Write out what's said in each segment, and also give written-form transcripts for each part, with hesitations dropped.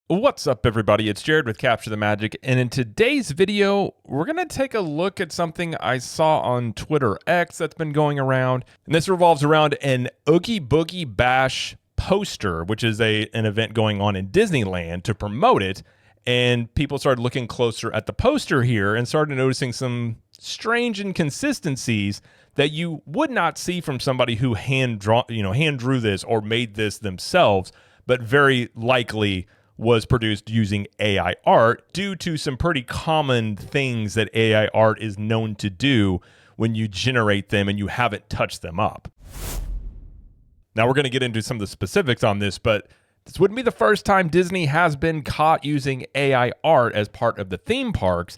What's up, everybody? It's Jared with Capture the Magic, and in today's video, we're going to take a look at something I saw on Twitter X that's been going around, and this revolves around an Oogie Boogie Bash poster, which is an event going on in Disneyland to promote it, and people started looking closer at the poster here and started noticing some strange inconsistencies that you would not see from somebody who hand drew this or made this themselves, but very likely was produced using AI art due to some pretty common things that AI art is known to do when you generate them and you haven't touched them up. Now we're going to get into some of the specifics on this, but this wouldn't be the first time Disney has been caught using AI art as part of the theme parks,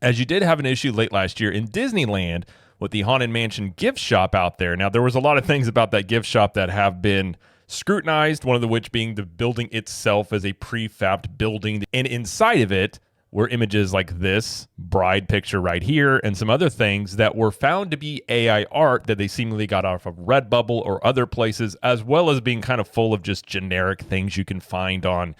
as you did have an issue late last year in Disneyland with the Haunted Mansion gift shop out there. Now there was a lot of things about that gift shop that have been scrutinized, one of which being the building itself as a prefabbed building. And inside of it were images like this bride picture right here and some other things that were found to be AI art that they seemingly got off of Redbubble or other places, as well as being kind of full of just generic things you can find on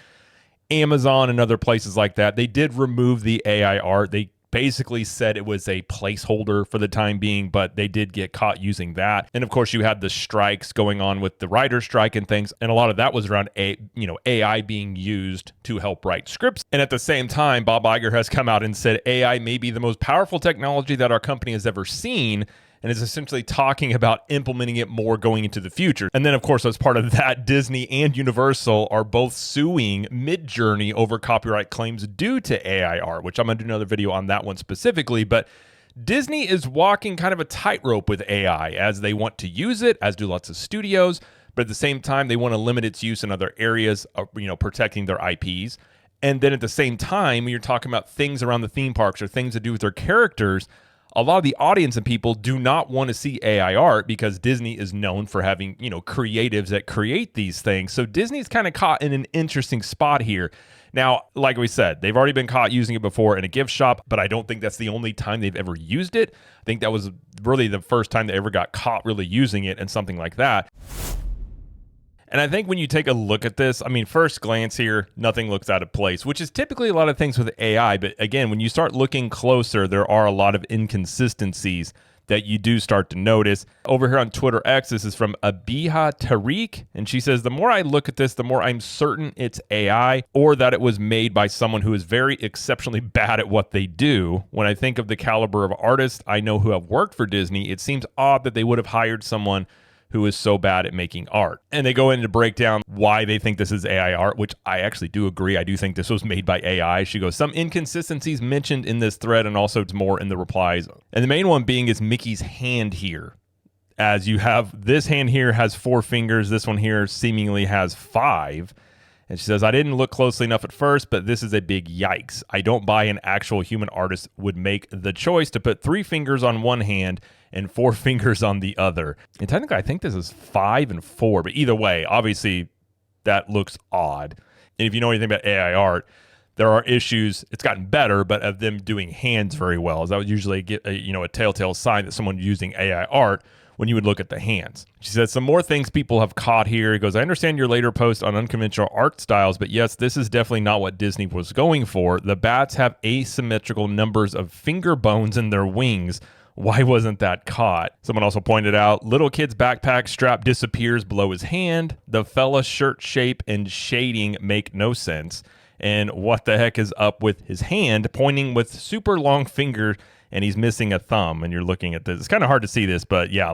Amazon and other places like that. They did remove the AI art. They basically said it was a placeholder for the time being, but they did get caught using that. And of course, you had the strikes going on with the writer's strike and things, and a lot of that was around AI being used to help write scripts. And at the same time, Bob Iger has come out and said AI may be the most powerful technology that our company has ever seen, and is essentially talking about implementing it more going into the future. And then, of course, as part of that, Disney and Universal are both suing Midjourney over copyright claims due to AI art, which I'm going to do another video on that one specifically. But Disney is walking kind of a tightrope with AI, as they want to use it, as do lots of studios, but at the same time, they want to limit its use in other areas, protecting their IPs. And then at the same time, when you're talking about things around the theme parks or things to do with their characters, a lot of the audience and people do not want to see AI art because Disney is known for having, creatives that create these things. So Disney's kind of caught in an interesting spot here. Now, like we said, they've already been caught using it before in a gift shop, but I don't think that's the only time they've ever used it. I think that was really the first time they ever got caught really using it and something like that. And I think when you take a look at this, first glance here, nothing looks out of place, which is typically a lot of things with AI. But again, when you start looking closer, there are a lot of inconsistencies that you do start to notice. Over here on Twitter X, this is from Abiha Tariq, and she says, the more I look at this, the more I'm certain it's AI or that it was made by someone who is very exceptionally bad at what they do. When I think of the caliber of artists I know who have worked for Disney, it seems odd that they would have hired someone who is so bad at making art. And they go in to break down why they think this is AI art, which I actually do agree. I do think this was made by AI. She goes, some inconsistencies mentioned in this thread and also more in the replies. And the main one being is Mickey's hand here. As you have this hand here has 4 fingers. This one here seemingly has 5. And she says, I didn't look closely enough at first, but this is a big yikes. I don't buy an actual human artist would make the choice to put 3 fingers on one hand and 4 fingers on the other. And technically, I think this is 5 and 4, but either way, obviously, that looks odd. And if you know anything about AI art, there are issues. It's gotten better, but of them doing hands very well. As that would usually get a telltale sign that someone's using AI art when you would look at the hands. She said, some more things people have caught here. He goes, I understand your later post on unconventional art styles, but yes, this is definitely not what Disney was going for. The bats have asymmetrical numbers of finger bones in their wings. Why wasn't that caught? Someone also pointed out, little kid's backpack strap disappears below his hand. The fella's shirt shape and shading make no sense. And what the heck is up with his hand pointing with super long finger and he's missing a thumb? And you're looking at this. It's kind of hard to see this, but yeah,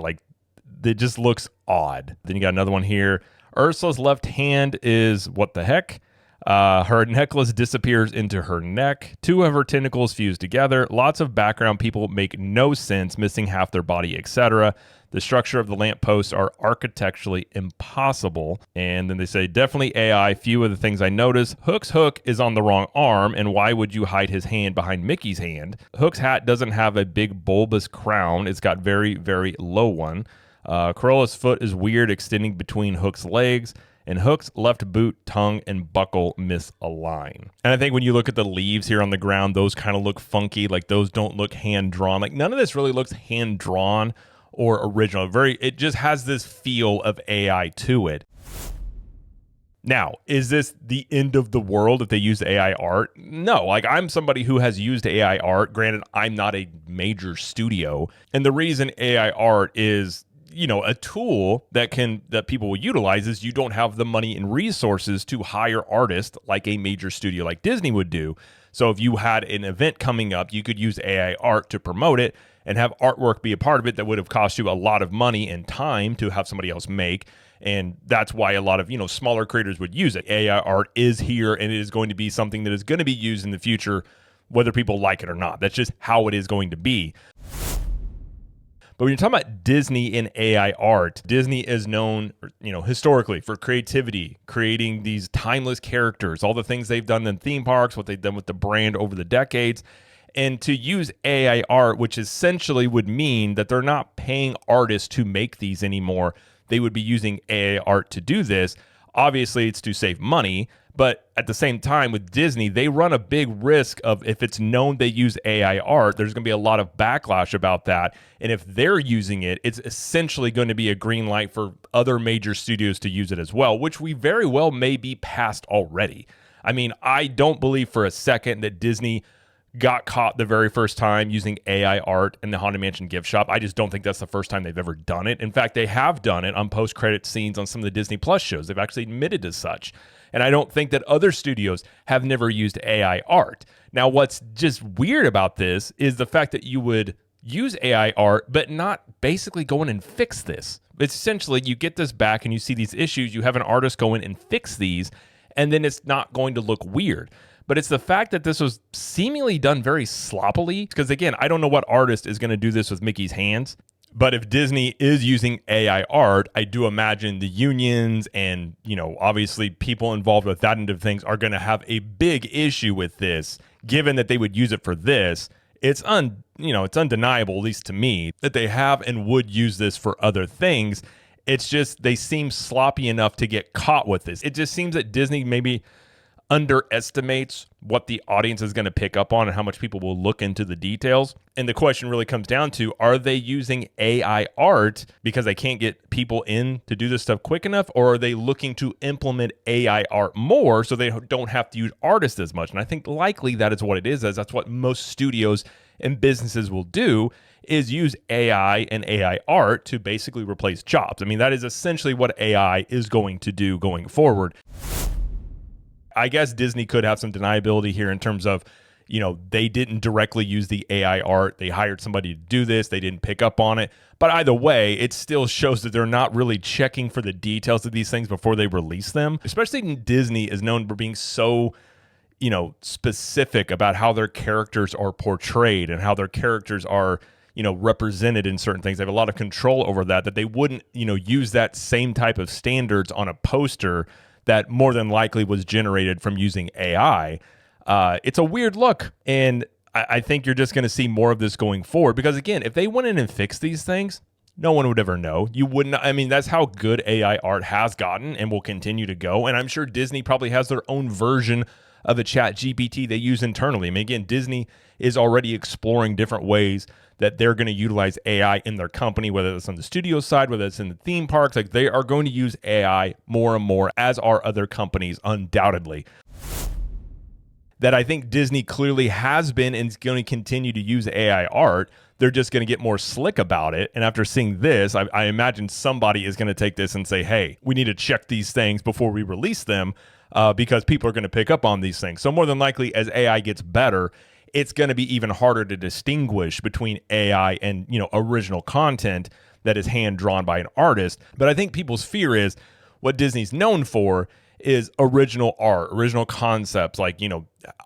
it just looks odd. Then you got another one here. Ursula's left hand is what the heck? Her necklace disappears into her neck. 2 of her tentacles fuse together. Lots of background people make no sense, missing half their body, etc. The structure of the lampposts are architecturally impossible. And then they say, definitely AI. Few of the things I notice. Hook's hook is on the wrong arm, and why would you hide his hand behind Mickey's hand? Hook's hat doesn't have a big bulbous crown. It's got very, very low one. Corolla's foot is weird, extending between Hook's legs. And Hook's left boot, tongue, and buckle misalign. And I think when you look at the leaves here on the ground, those kind of look funky. Like those don't look hand-drawn. Like none of this really looks hand-drawn or original. It just has this feel of AI to it. Now, is this the end of the world if they use AI art? No, like I'm somebody who has used AI art. Granted, I'm not a major studio. And the reason AI art is, a tool that people will utilize is you don't have the money and resources to hire artists like a major studio like Disney would do. So if you had an event coming up, you could use AI art to promote it and have artwork be a part of it that would have cost you a lot of money and time to have somebody else make. And that's why a lot of, smaller creators would use it. AI art is here and it is going to be something that is going to be used in the future, whether people like it or not. That's just how it is going to be. But when you're talking about Disney and AI art, Disney is known, historically for creativity, creating these timeless characters, all the things they've done in theme parks, what they've done with the brand over the decades. And to use AI art, which essentially would mean that they're not paying artists to make these anymore. They would be using AI art to do this. Obviously, it's to save money. But at the same time, with Disney, they run a big risk of if it's known they use AI art, there's going to be a lot of backlash about that. And if they're using it, it's essentially going to be a green light for other major studios to use it as well, which we very well may be past already. I mean, I don't believe for a second that Disney got caught the very first time using AI art in the Haunted Mansion gift shop. I just don't think that's the first time they've ever done it. In fact, they have done it on post-credit scenes on some of the Disney Plus shows. They've actually admitted as such. And I don't think that other studios have never used AI art. Now, what's just weird about this is the fact that you would use AI art, but not basically go in and fix this. It's essentially you get this back and you see these issues, you have an artist go in and fix these, and then it's not going to look weird. But it's the fact that this was seemingly done very sloppily. Because again, I don't know what artist is going to do this with Mickey's hands. But if Disney is using AI art, I do imagine the unions and, obviously people involved with that end of things are going to have a big issue with this, given that they would use it for this. It's undeniable, at least to me, that they have and would use this for other things. It's just they seem sloppy enough to get caught with this. It just seems that Disney maybe underestimates what the audience is going to pick up on and how much people will look into the details. And the question really comes down to, are they using AI art because they can't get people in to do this stuff quick enough? Or are they looking to implement AI art more so they don't have to use artists as much? And I think likely that is what it is, as that's what most studios and businesses will do, is use AI and AI art to basically replace jobs. I mean, that is essentially what AI is going to do going forward. I guess Disney could have some deniability here in terms of, they didn't directly use the AI art. They hired somebody to do this. They didn't pick up on it. But either way, it still shows that they're not really checking for the details of these things before they release them. Especially Disney is known for being so, specific about how their characters are portrayed and how their characters are, represented in certain things. They have a lot of control over that they wouldn't, use that same type of standards on a poster that more than likely was generated from using AI. It's a weird look, and I think you're just going to see more of this going forward because, again, if they went in and fixed these things, no one would ever know. You wouldn't. I mean, that's how good AI art has gotten and will continue to go, and I'm sure Disney probably has their own version of a chat GPT they use internally. I mean, again, Disney is already exploring different ways that they're going to utilize AI in their company, whether it's on the studio side, whether it's in the theme parks. Like, they are going to use AI more and more, as are other companies, undoubtedly. That I think Disney clearly has been and is going to continue to use AI art. They're just going to get more slick about it. And after seeing this, I imagine somebody is going to take this and say, hey, we need to check these things before we release them because people are going to pick up on these things. So more than likely, as AI gets better, it's going to be even harder to distinguish between AI and, original content that is hand-drawn by an artist. But I think people's fear is what Disney's known for is original art, original concepts, like,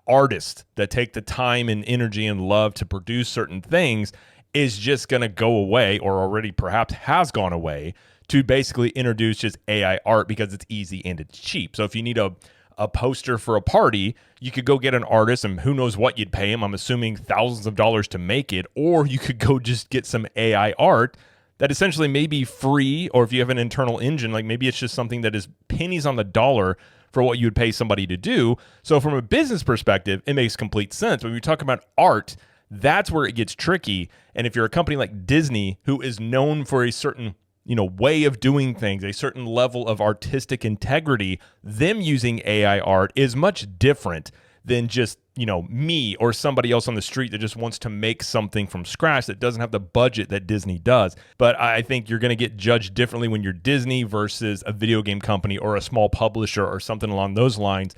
artists that take the time and energy and love to produce certain things is just going to go away, or already perhaps has gone away, to basically introduce just AI art because it's easy and it's cheap. So if you need a poster for a party, you could go get an artist and who knows what you'd pay him. I'm assuming thousands of dollars to make it, or you could go just get some AI art that essentially may be free, or if you have an internal engine, like maybe it's just something that is pennies on the dollar for what you would pay somebody to do. So from a business perspective, it makes complete sense. But when you talk about art, that's where it gets tricky. And if you're a company like Disney, who is known for a certain way of doing things, a certain level of artistic integrity, them using AI art is much different than just, me or somebody else on the street that just wants to make something from scratch that doesn't have the budget that Disney does. But I think you're going to get judged differently when you're Disney versus a video game company or a small publisher or something along those lines.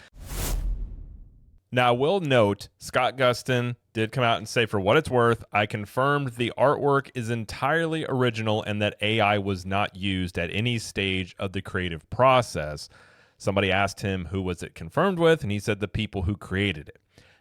Now, I will note, Scott Gustin did come out and say, for what it's worth, I confirmed the artwork is entirely original and that AI was not used at any stage of the creative process. Somebody asked him who was it confirmed with, and he said the people who created it.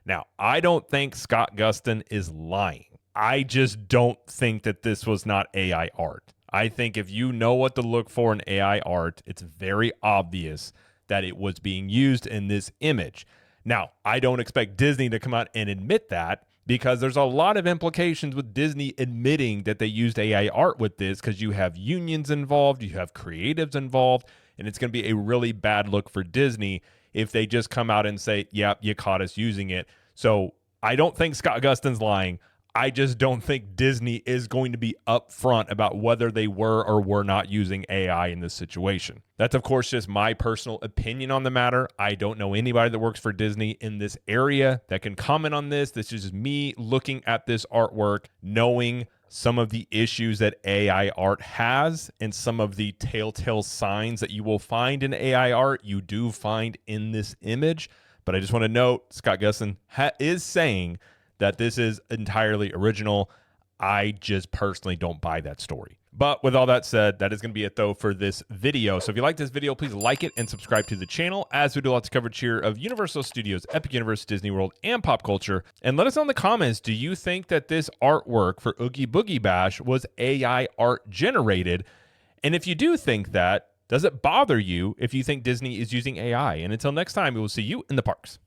Now, I don't think Scott Gustin is lying. I just don't think that this was not AI art. I think if you know what to look for in AI art, it's very obvious that it was being used in this image. Now, I don't expect Disney to come out and admit that, because there's a lot of implications with Disney admitting that they used AI art with this, because you have unions involved, you have creatives involved, and it's going to be a really bad look for Disney if they just come out and say, yeah, you caught us using it. So I don't think Scott Gustin's lying. I just don't think Disney is going to be upfront about whether they were or were not using AI in this situation. That's, of course, just my personal opinion on the matter. I don't know anybody that works for Disney in this area that can comment on this. This is just me looking at this artwork, knowing some of the issues that AI art has and some of the telltale signs that you will find in AI art you do find in this image. But I just want to note, Scott Gustin is saying that this is entirely original. I just personally don't buy that story. But with all that said, that is going to be it, though, for this video. So if you like this video, please like it and subscribe to the channel, as we do lots of coverage here of Universal Studios, Epic Universe, Disney World, and pop culture. And let us know in the comments, do you think that this artwork for Oogie Boogie Bash was AI art generated? And if you do think that, does it bother you if you think Disney is using AI? And until next time, we will see you in the parks.